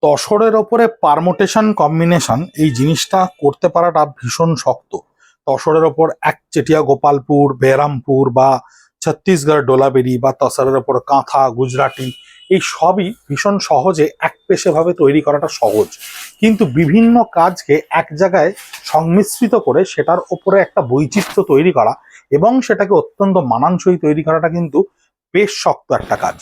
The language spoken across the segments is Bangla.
তসরের ওপরে পারমোটেশন কম্বিনেশন এই জিনিসটা করতে পারাটা ভীষণ শক্ত। তসরের ওপর একচেটিয়া গোপালপুর, বেহরামপুর বা ছত্তিশগড় ডোলাবেরি বা তসরের ওপর কাঁথা, গুজরাটি, এই সবই ভীষণ সহজে একপেশেভাবে তৈরি করাটা সহজ। কিন্তু বিভিন্ন কাজকে এক জায়গায় সংমিশ্রিত করে সেটার ওপরে একটা বৈচিত্র্য তৈরি করা এবং সেটাকে অত্যন্ত মানানসই তৈরি করাটা কিন্তু বেশ শক্ত একটা কাজ।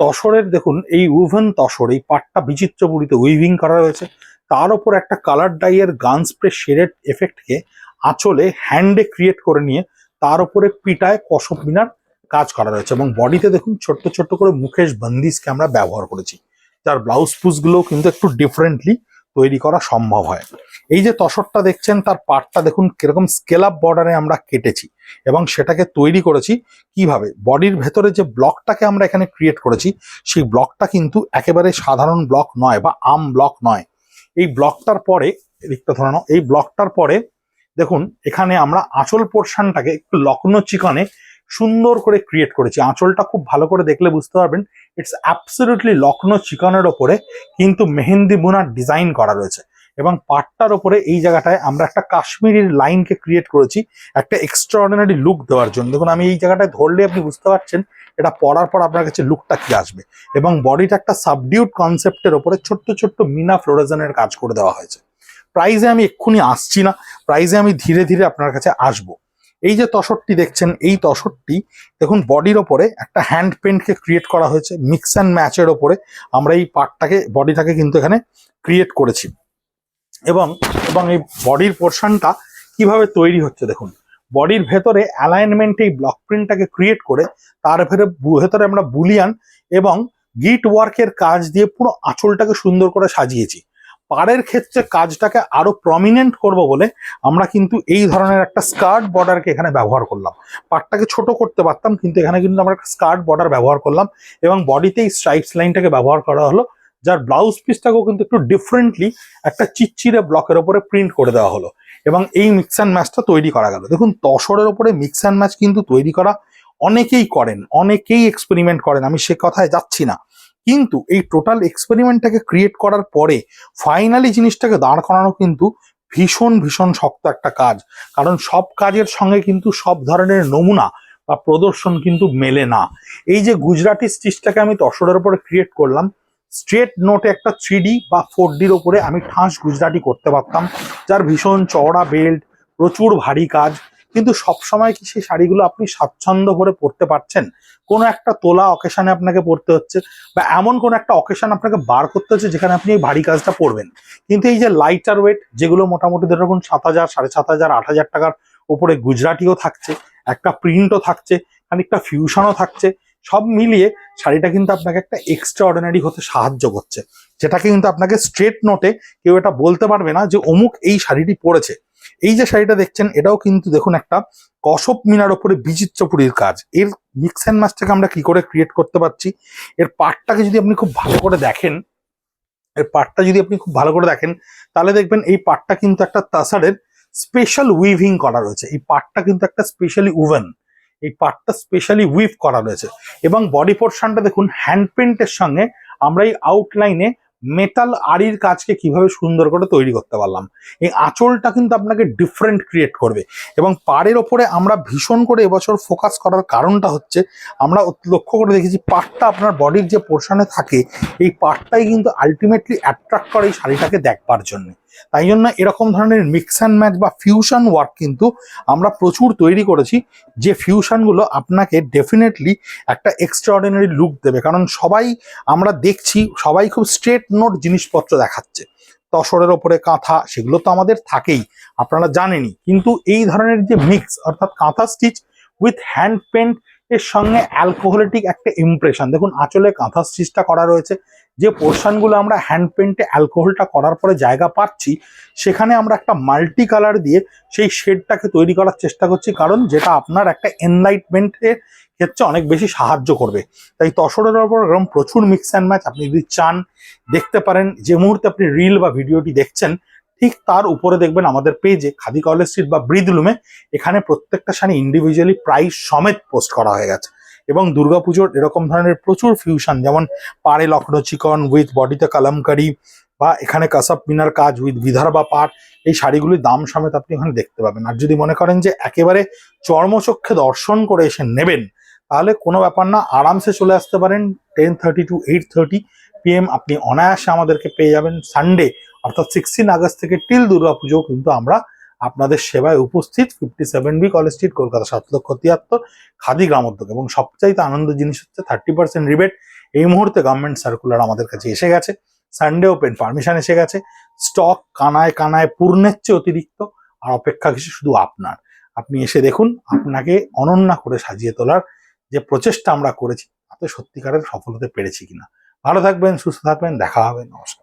তসরের দেখুন এই উভেন তসর, এই পাটটা বিচিত্র বুড়িতে উইভিং করা রয়েছে, তার ওপর একটা কালার ডাইয়ের গান স্প্রে শেডেড এফেক্টকে আঁচলে হ্যান্ডে ক্রিয়েট করে নিয়ে তার উপরে পিটায় কসব মিনার কাজ করা রয়েছে এবং বডিতে দেখুন ছোট্ট ছোট্ট করে মুকেশ বন্দিজকে আমরা ব্যবহার করেছি, যার ব্লাউজ পিসগুলো কিন্তু একটু ডিফারেন্টলি তৈরি করা সম্ভব হয়। এই যে তসরটা দেখছেন তার পাটটা দেখুন কিরকম স্কেল আপ বর্ডারে আমরা কেটেছি এবং সেটাকে তৈরি করেছি কিভাবে। বডির ভেতরে যে ব্লকটাকে আমরা এখানে ক্রিয়েট করেছি সেই ব্লকটা কিন্তু একেবারে সাধারণ ব্লক নয় বা আম ব্লক নয়। এই ব্লকটার পরে দিকটা ধরানো, এই ব্লকটার পরে দেখুন এখানে আমরা আঁচল পোর্শনটাকে একটু লক্ষ্ণ চিকনে সুন্দর করে ক্রিয়েট করেছি। আঁচলটা খুব ভালো করে দেখলে বুঝতে পারবেন ইটস অ্যাবসলিউটলি লক্ষ্ণ চিকনের ওপরে কিন্তু মেহেন্দি বুনার ডিজাইন করা রয়েছে এবং পাটটার ওপরে এই জায়গাটায় আমরা একটা কাশ্মীরির লাইনকে ক্রিয়েট করেছি একটা এক্সট্রাঅর্ডিনারি লুক দেওয়ার জন্য। দেখুন আমি এই জায়গাটায় ধরলে আপনি বুঝতে পারছেন এটা পরার পর আপনার কাছে লুকটা কি আসবে। এবং বডিটা একটা সাবডিউড কনসেপ্টের ওপরে ছোট্ট ছোট্ট মিনা ফ্লোরেজনের কাজ করে দেওয়া হয়েছে। প্রাইজে আমি এক্ষুনি আসছি না, প্রাইজে আমি ধীরে ধীরে আপনার কাছে আসবো। এই যে তসরটি দেখছেন এই তসরটি দেখুন বডির ওপরে একটা হ্যান্ড পেন্টকে ক্রিয়েট করা হয়েছে, মিক্স অ্যান্ড ম্যাচের ওপরে আমরা এই পার্টটাকে বডিটাকে কিন্তু এখানে ক্রিয়েট করেছি। এবং এবং এই বডির পোর্শনটা কিভাবে তৈরি হচ্ছে দেখুন, বডির ভেতরে অ্যালাইনমেন্টে এই ব্লক প্রিন্টটাকে ক্রিয়েট করে তার ভেতরে আমরা বুলিয়ান এবং গিট ওয়ার্কের কাজ দিয়ে পুরো আঁচলটাকে সুন্দর করে সাজিয়েছি। পাড়ের ক্ষেত্রে কাজটাকে আরো প্রমিনেন্ট করব বলে আমরা কিন্তু এই ধরনের একটা স্কার্ট বর্ডারকে এখানে ব্যবহার করলাম। পাড়টাকে ছোট করতে পারতাম কিন্তু এখানে কিন্তু আমরা একটা স্কার্ট বর্ডার ব্যবহার করলাম এবং বডিতে এই স্ট্রাইপস লাইনটাকে ব্যবহার করা হলো, যার ব্লাউজ পিসটাকেও কিন্তু একটু ডিফারেন্টলি একটা চিচ্চিরে ব্লকের ওপরে প্রিন্ট করে দেওয়া হলো এবং এই মিক্স অ্যান্ড ম্যাচটা তৈরি করা গেল। দেখুন তসরের ওপরে মিক্স অ্যান্ড ম্যাচ কিন্তু তৈরি করা অনেকেই করেন, অনেকেই এক্সপেরিমেন্ট করেন, আমি সে কথায় যাচ্ছি না, কিন্তু এই টোটাল এক্সপেরিমেন্টটাকে ক্রিয়েট করার পরে ফাইনালি জিনিসটাকে দাঁড় করানো কিন্তু ভীষণ ভীষণ শক্ত একটা কাজ। কারণ সব কাজের সঙ্গে কিন্তু সব ধরনের নমুনা বা প্রদর্শন কিন্তু মেলে না। এই যে গুজরাটি স্টিচটাকে আমি তসরের উপরে ক্রিয়েট করলাম, স্ট্রেট নোটে একটা 3D বা 4Dর ওপরে আমি ঠাঁস গুজরাটি করতে পারতাম, যার ভীষণ চওড়া বেল্ট, প্রচুর ভারী কাজ, কিন্তু সবসময় কি সেই শাড়িগুলো আপনি স্বাচ্ছন্দ্য ভরে পরতে পারছেন? কোনো একটা তোলা অকেশনে আপনাকে পরতে হচ্ছে বা এমন কোনো একটা অকেশন আপনাকে বার করতে হচ্ছে যেখানে আপনি এই ভারী কাজটা পরবেন। কিন্তু এই যে লাইটার ওয়েট যেগুলো মোটামুটি ধরে রাখুন 7,000, 7,500, 8,000 টাকার উপরে গুজরাটিও থাকছে, একটা প্রিন্টও থাকছে, খানিকটা ফিউশনও থাকছে, সব মিলিয়ে শাড়িটা কিন্তু আপনাকে একটা এক্সট্রা অর্ডিনারি হতে সাহায্য করছে, যেটাকে কিন্তু আপনাকে স্ট্রেট নোটে কেউ এটা বলতে পারবে না যে অমুক এই শাড়িটি পরেছে। এই যে শাড়িটা দেখছেন এটাও কিন্তু দেখুন একটা কসব মিনার ওপরে বিচিত্রপুরীর কাজ। এর মিক্স অ্যান্ড ম্যাচটাকে আমরা কি করে ক্রিয়েট করতে পারছি, এর পার্টটাকে যদি আপনি খুব ভালো করে দেখেন, তাহলে দেখবেন এই পার্টটা কিন্তু একটা তাসারের স্পেশাল উইভিং করা রয়েছে। এই পার্টটা কিন্তু একটা স্পেশালি উভেন, এই পার্টটা স্পেশালি উইভ করা রয়েছে এবং বডি পোর্শনটা দেখুন হ্যান্ড পেন্টের সঙ্গে আমরা এই আউটলাইনে মেটাল আড়ির কাজকে কিভাবে সুন্দর করে তৈরি করতে পারলাম। এই আঁচলটা কিন্তু আপনাকে ডিফারেন্ট ক্রিয়েট করবে এবং পাড়ের ওপরে আমরা ভীষণ করে এবছর ফোকাস করার কারণটা হচ্ছে আমরা লক্ষ্য করে দেখেছি পাড়টা আপনার বডির যে পোর্শনে থাকে এই পার্টটাই কিন্তু আলটিমেটলি অ্যাট্রাক্ট করে এই শাড়িটাকে দেখবার জন্য। তাই জন্য এরকম ধরনের মিক্স অ্যান্ড ম্যাচ বা ফিউশন ওয়ার্ক কিন্তু আমরা প্রচুর তৈরি করেছি, যে ফিউশনগুলো আপনাকে ডেফিনেটলি একটা এক্সট্রাঅর্ডিনারি লুক দেবে। কারণ সবাই আমরা দেখছি সবাই খুব স্ট্রেট নোট জিনিসপত্র দেখাচ্ছে, তসরের ওপরে কাঁথা সেগুলো তো আমাদের থাকেই, আপনারা জানেনই, কিন্তু এই ধরনের যে মিক্স অর্থাৎ কাঁথা স্টিচ উইথ হ্যান্ড পেন্ট এর সঙ্গে অ্যালকোহলিটিক একটা ইমপ্রেশন, দেখুন আঁচলে কাঁথা স্টিচটা করা রয়েছে, যে পোর্শনগুলো আমরা হ্যান্ড পেন্টে অ্যালকোহলটা করার পরে জায়গা পাচ্ছি সেখানে আমরা একটা মাল্টি কালার দিয়ে সেই শেডটাকে তৈরি করার চেষ্টা করছি, কারণ যেটা আপনার একটা এনলাইটমেন্টের ক্ষেত্রে অনেক বেশি সাহায্য করবে। তাই তসরের ওপর এরকম প্রচুর মিক্স অ্যান্ড ম্যাচ আপনি যদি চান দেখতে পারেন, যে মুহূর্তে আপনি রিল বা ভিডিওটি দেখছেন ঠিক তার উপরে দেখবেন আমাদের পেজে খাদি কলেজ স্ট্রিট বা ব্রিদলুমে এখানে প্রত্যেকটা শাড়ি ইন্ডিভিজুয়ালি প্রাইস সমেত পোস্ট করা হয়ে গেছে এবং দুর্গাপুজোর এরকম ধরনের প্রচুর ফিউশন, যেমন পাড়ে লখনৌ চিকন উইথ বডিতে কালামকারি, বা এখানে কাসাব মিনার কাজ উইথ বিধারবা পাট, এই শাড়িগুলির দাম সমেত আপনি এখানে দেখতে পাবেন। আর যদি মনে করেন যে একেবারে চর্মচক্ষে দর্শন করে এসে নেবেন, তাহলে কোনো ব্যাপার না, আরামসে চলে আসতে পারেন 10:30 to 8:30 PM আপনি অনায়াসে আমাদেরকে পেয়ে যাবেন। সানডে অর্থাৎ 16 আগস্ট থেকে টিল দুর্গাপুজো কিন্তু আমরা আপনাদের সেবায় উপস্থিত। 57B college street, Kolkata 7,73,000, Khadi Gramodyog. এবং সবচাইতে আনন্দের জিনিস হচ্ছে 30% রিবেট এই মুহূর্তে গভর্নমেন্ট সার্কুলার আমাদের কাছে এসে গেছে, সানডে ওপেন পারমিশন এসে গেছে, স্টক কানায় কানায় পূর্ণের চেয়ে অতিরিক্ত, আর অপেক্ষা কিছু শুধু আপনার। আপনি এসে দেখুন, আপনাকে অনন্যা করে সাজিয়ে তোলার যে প্রচেষ্টা আমরা করেছি তাতে সত্যিকারের সফল হতে পেরেছি কিনা। ভালো থাকবেন, সুস্থ থাকবেন, দেখা হবে, নমস্কার।